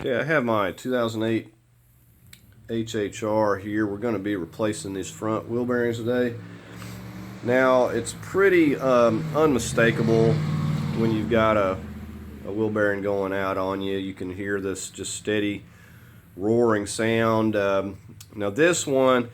Okay, I have my 2008 HHR here. We're going to be replacing these front wheel bearings today. Now, it's pretty unmistakable when you've got a wheel bearing going out on you. You can hear this just steady roaring sound. Now this one,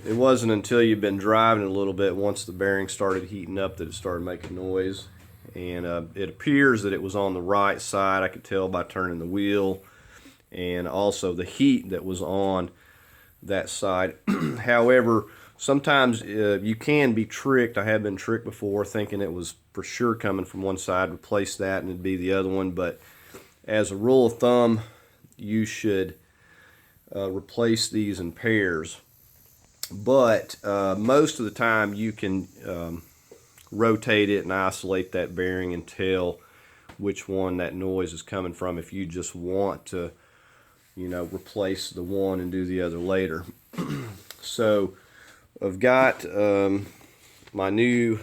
it wasn't until you've been driving a little bit, once the bearing started heating up, that it started making noise. And it appears that it was on the right side. I could tell by turning the wheel, and also the heat that was on that side. However, sometimes you can be tricked. I have been tricked before, thinking it was for sure coming from one side, replace that and it'd be the other one. But as a rule of thumb, you should replace these in pairs. But most of the time you can rotate it and isolate that bearing and tell which one that noise is coming from if you just want to, you know, replace the one and do the other later. So I've got my new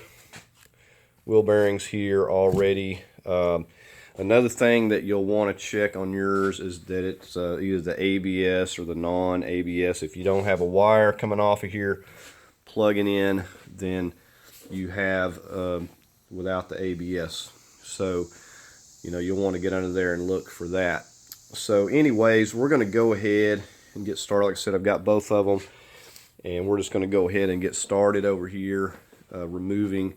wheel bearings here already. Another thing that you'll want to check on yours is that it's either the ABS or the non-ABS. If you don't have a wire coming off of here plugging in, then you have without the ABS. So, you know, you'll want to get under there and look for that. So anyways, we're going to go ahead and get started. Like I said, I've got both of them, and we're just going to go ahead and get started over here removing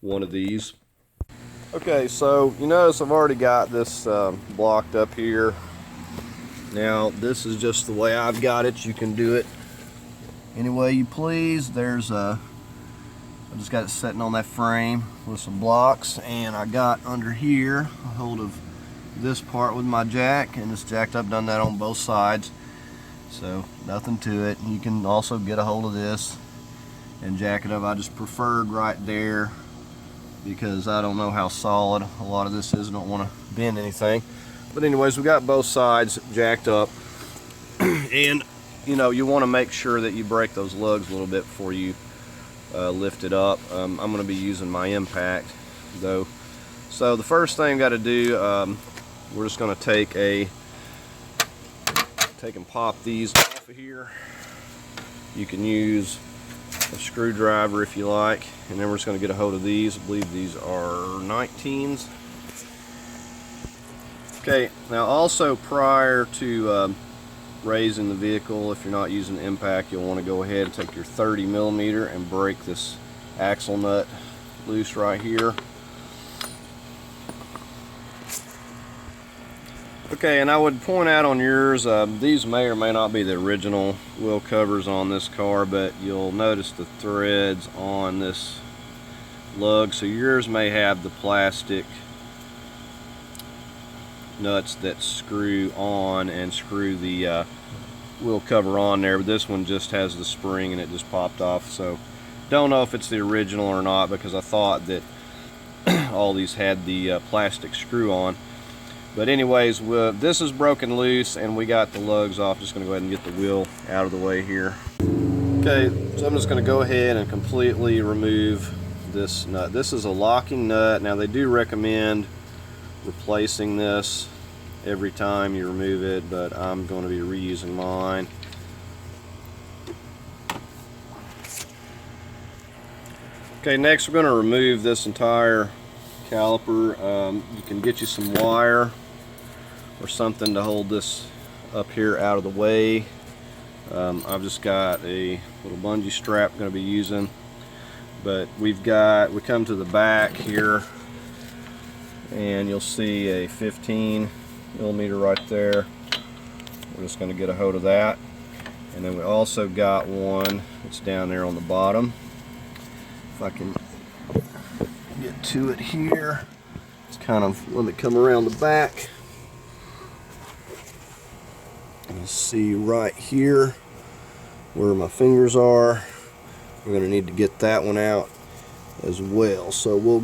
one of these. Okay, so you notice I've already got this blocked up here. Now this is just the way I've got it. You can do it any way you please. There's I just got it sitting on that frame with some blocks, and I got under here a hold of this part with my jack, and it's jacked up. Done that on both sides, so nothing to it. You can also get a hold of this and jack it up. I just preferred right there because I don't know how solid a lot of this is. I don't want to bend anything. But anyways, we got both sides jacked up, and you know, you want to make sure that you break those lugs a little bit before you lift it up. I'm going to be using my impact though. So the first thing I've got to do, we're just going to take and pop these off of here. You can use a screwdriver if you like, and then we're just going to get a hold of these. I believe these are 19s. Okay, now also prior to raising the vehicle, if you're not using the impact, you'll want to go ahead and take your 30mm and break this axle nut loose right here. Okay, and I would point out on yours, these may or may not be the original wheel covers on this car, but you'll notice the threads on this lug. So yours may have the plastic nuts that screw on and screw the wheel cover on there, but this one just has the spring and it just popped off. So don't know if it's the original or not, because I thought that all these had the plastic screw on. But anyways, this is broken loose and we got the lugs off. Just going to go ahead and get the wheel out of the way here. Okay, so I'm just going to go ahead and completely remove this nut. This is a locking nut. Now they do recommend replacing this every time you remove it, but I'm going to be reusing mine. Okay, next we're going to remove this entire caliper. You can get you some wire or something to hold this up here out of the way. I've just got a little bungee strap I'm going to be using, but we come to the back here and you'll see a 15mm right there. We're just going to get a hold of that, and then we also got one that's down there on the bottom. If I can get to it here, it's kind of, let me come around the back. You see right here where my fingers are. We're going to need to get that one out as well. So we'll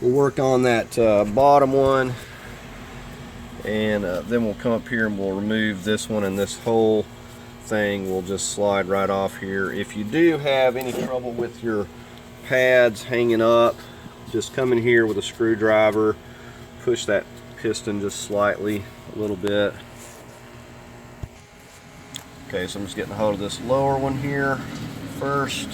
work on that bottom one, and then we'll come up here and we'll remove this one, and this whole thing will just slide right off here. If you do have any trouble with your pads hanging up, just come in here with a screwdriver, push that piston just slightly, a little bit. Okay, so I'm just getting a hold of this lower one here first.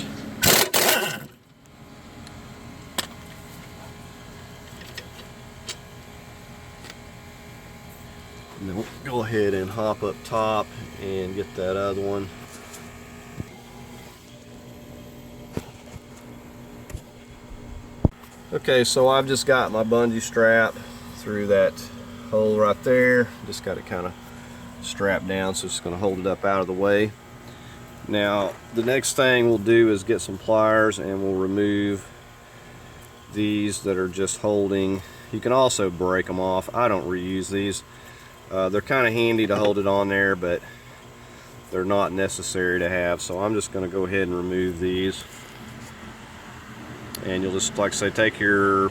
And then we'll go ahead and hop up top and get that other one. Okay, so I've just got my bungee strap through that hole right there. Just got it kind of strapped down, so it's just going to hold it up out of the way. Now, the next thing we'll do is get some pliers and we'll remove these that are just holding. You can also break them off. I don't reuse these. They're kind of handy to hold it on there, but they're not necessary to have. So I'm just going to go ahead and remove these. And you'll just, like I say, take your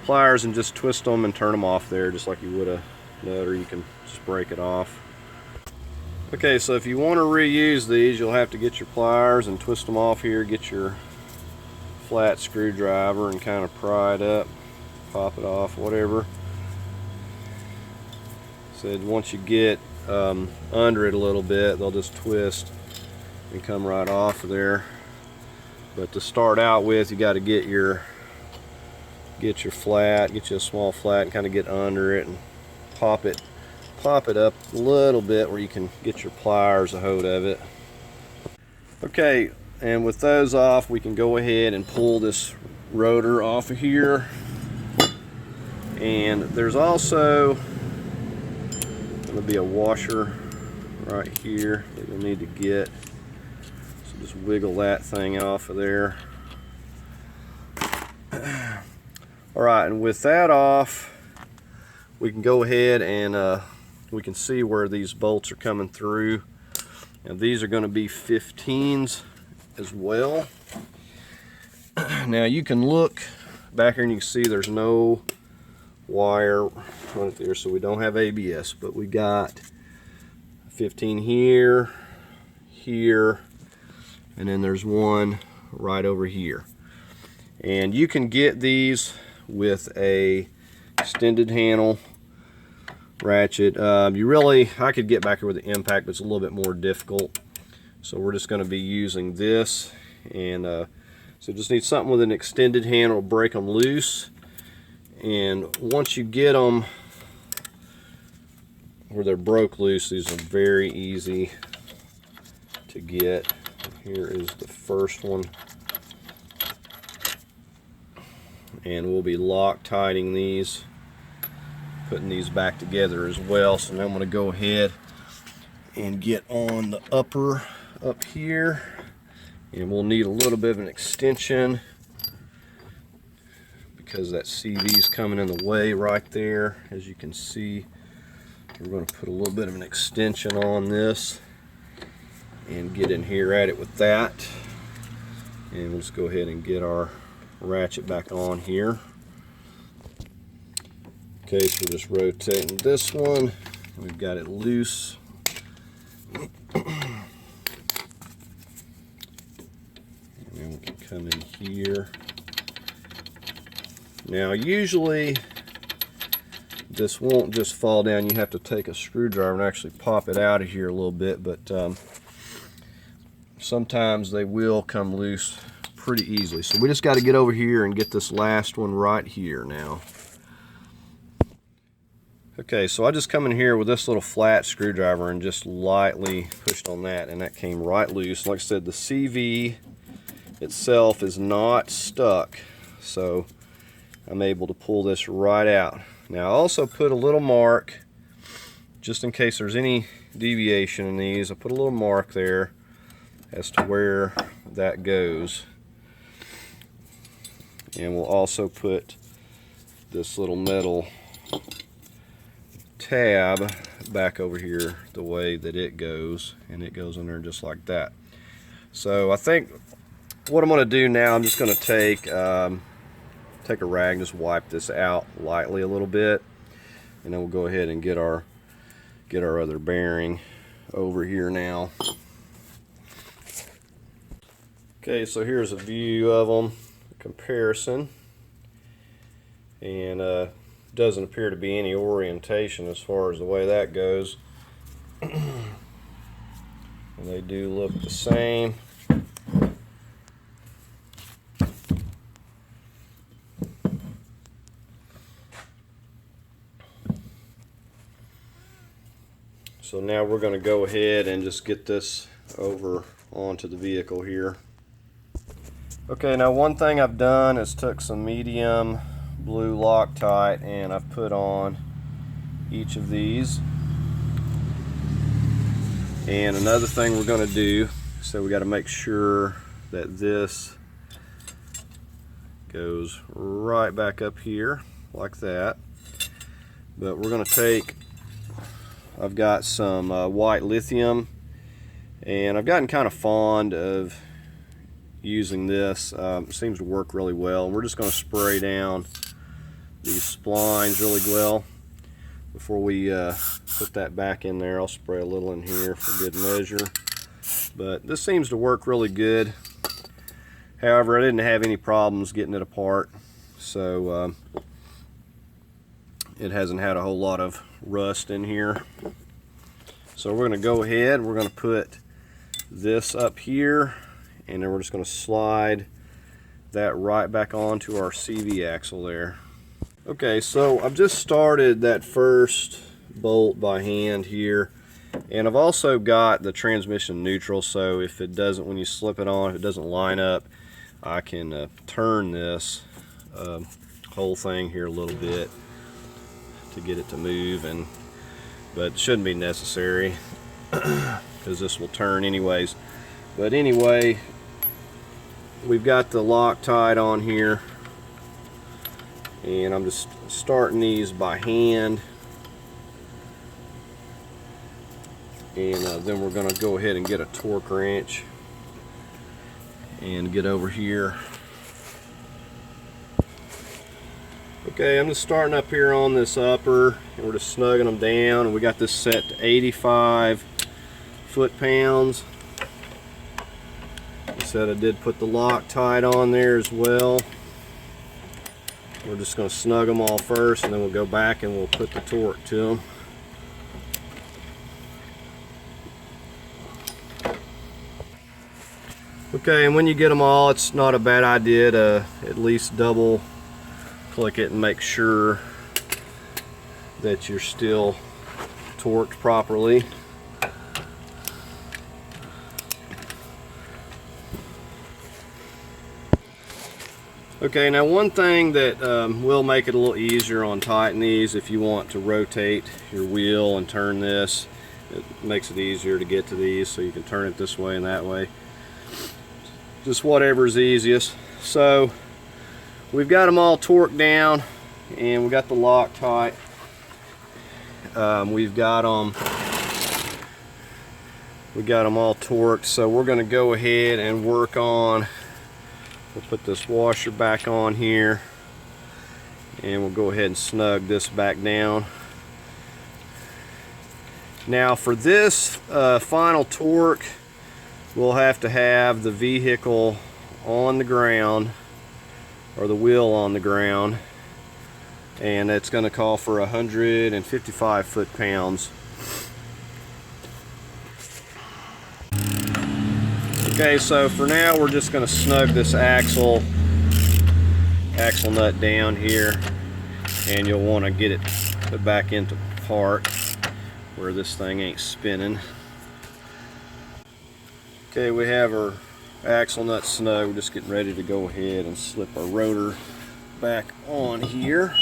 pliers and just twist them and turn them off there just like you would a nut, or you can just break it off. Okay, so if you want to reuse these, you'll have to get your pliers and twist them off here, get your flat screwdriver and kind of pry it up, pop it off, whatever. So once you get under it a little bit, they'll just twist and come right off of there. But to start out with, you got to get your flat, get you a small flat, and kind of get under it and pop it up a little bit where you can get your pliers a hold of it. Okay, and with those off, we can go ahead and pull this rotor off of here. And there's also going to be a washer right here that you'll need to get. Just wiggle that thing off of there. Alright, and with that off, we can go ahead and we can see where these bolts are coming through. And these are going to be 15s as well. Now you can look back here and you can see there's no wire right there, so we don't have ABS, but we got 15 here, here, and then there's one right over here. And you can get these with a extended handle ratchet. I could get back here with the impact, but it's a little bit more difficult. So we're just going to be using this, and so just need something with an extended handle to break them loose. And once you get them where they're broke loose, these are very easy to get. Here is the first one, and we'll be Loctiting these, putting these back together as well. So now I'm going to go ahead and get on the upper up here, and we'll need a little bit of an extension because that CV is coming in the way right there. As you can see, we're going to put a little bit of an extension on this and get in here at it with that. And we'll just go ahead and get our ratchet back on here. Okay, so we're just rotating this one. We've got it loose. And then we can come in here. Now usually this won't just fall down. You have to take a screwdriver and actually pop it out of here a little bit, but sometimes they will come loose pretty easily. So we just got to get over here and get this last one right here now. Okay, so I just come in here with this little flat screwdriver and just lightly pushed on that, and that came right loose. Like I said, the CV itself is not stuck, so I'm able to pull this right out. Now I also put a little mark, just in case there's any deviation in these, I put a little mark there as to where that goes. And we'll also put this little metal tab back over here the way that it goes, and it goes in there just like that. So I think what I'm going to do now, I'm just going to take a rag and just wipe this out lightly a little bit, and then we'll go ahead and get our other bearing over here now. Okay, so here's a view of them, a comparison, and doesn't appear to be any orientation as far as the way that goes. And they do look the same. So now we're going to go ahead and just get this over onto the vehicle here. Okay, now one thing I've done is took some medium blue Loctite and I've put on each of these. And another thing we're going to do, so we got to make sure that this goes right back up here like that. But we're going to take, I've got some white lithium, and I've gotten kind of fond of using this. It seems to work really well. And we're just going to spray down these splines really well. Before we put that back in there, I'll spray a little in here for good measure. But this seems to work really good. However, I didn't have any problems getting it apart, so it hasn't had a whole lot of rust in here. So we're going to go ahead, we're going to put this up here, and then we're just going to slide that right back onto our CV axle there. Okay, so I've just started that first bolt by hand here, and I've also got the transmission neutral, so if it doesn't, when you slip it on, if it doesn't line up, I can turn this whole thing here a little bit to get it to move, but it shouldn't be necessary because this will turn anyways. But anyway, we've got the Loctite on here, and I'm just starting these by hand, and then we're going to go ahead and get a torque wrench and get over here. Okay, I'm just starting up here on this upper, and we're just snugging them down, and we got this set to 85 foot-pounds. I said I did put the Loctite on there as well. We're just going to snug them all first, and then we'll go back and we'll put the torque to them. Okay, and when you get them all, it's not a bad idea to at least double click it and make sure that you're still torqued properly. Okay, now one thing that will make it a little easier on tightening these, if you want to rotate your wheel and turn this, it makes it easier to get to these, so you can turn it this way and that way. Just whatever's easiest. So we've got them all torqued down, and we got the Loctite. We got them all torqued, so we're going to go ahead and work on. We'll put this washer back on here, and we'll go ahead and snug this back down. Now for this final torque, we'll have to have the vehicle on the ground, or the wheel on the ground, and it's going to call for 155 foot-pounds. Okay, so for now we're just going to snug this axle nut down here, and you'll want to get it put back into park where this thing ain't spinning. Okay, we have our axle nut snug. We're just getting ready to go ahead and slip our rotor back on here.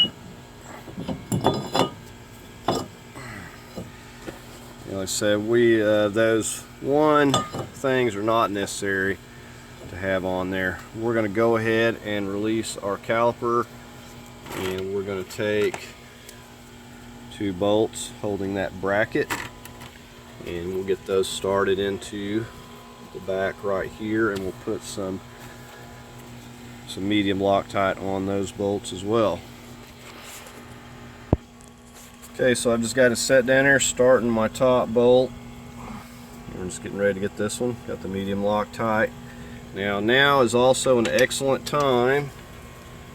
Like I said, those things are not necessary to have on there. We're going to go ahead and release our caliper, and we're going to take 2 bolts holding that bracket, and we'll get those started into the back right here, and we'll put some medium Loctite on those bolts as well. Okay, so I've just got it set down there, starting my top bolt. We're just getting ready to get this one. Got the medium Loctite. Now is also an excellent time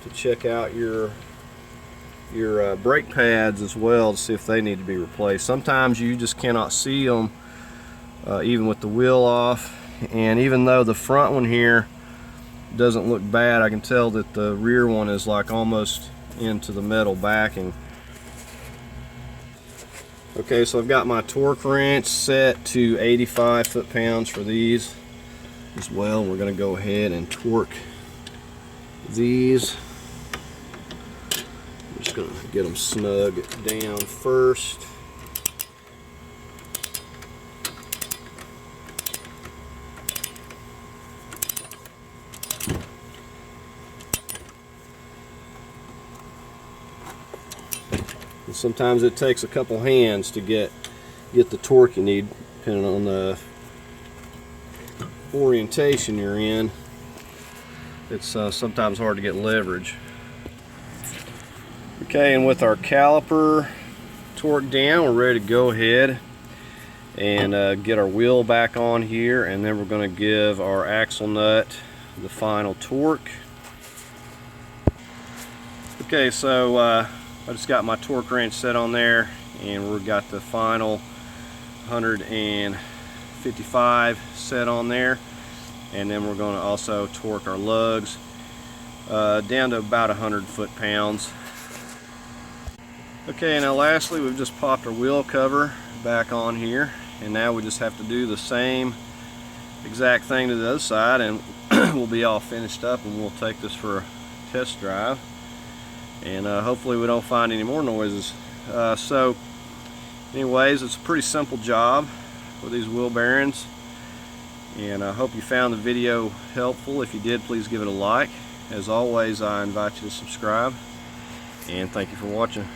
to check out your your brake pads as well to see if they need to be replaced. Sometimes you just cannot see them even with the wheel off, and even though the front one here doesn't look bad, I can tell that the rear one is like almost into the metal backing. Okay, so I've got my torque wrench set to 85 foot-pounds for these as well. We're going to go ahead and torque these. I'm just going to get them snug down first. And sometimes it takes a couple hands to get the torque you need, depending on the orientation you're in. It's sometimes hard to get leverage. Okay, and with our caliper torqued down, we're ready to go ahead and get our wheel back on here, and then we're going to give our axle nut the final torque. Okay, so I just got my torque wrench set on there, and we've got the final 155 set on there, and then we're going to also torque our lugs down to about 100 foot-pounds. Okay, now lastly, we've just popped our wheel cover back on here, and now we just have to do the same exact thing to the other side, and we'll be all finished up, and we'll take this for a test drive, and hopefully we don't find any more noises. So anyways, it's a pretty simple job with these wheel bearings, and I hope you found the video helpful. If you did, please give it a like. As always, I invite you to subscribe, and thank you for watching.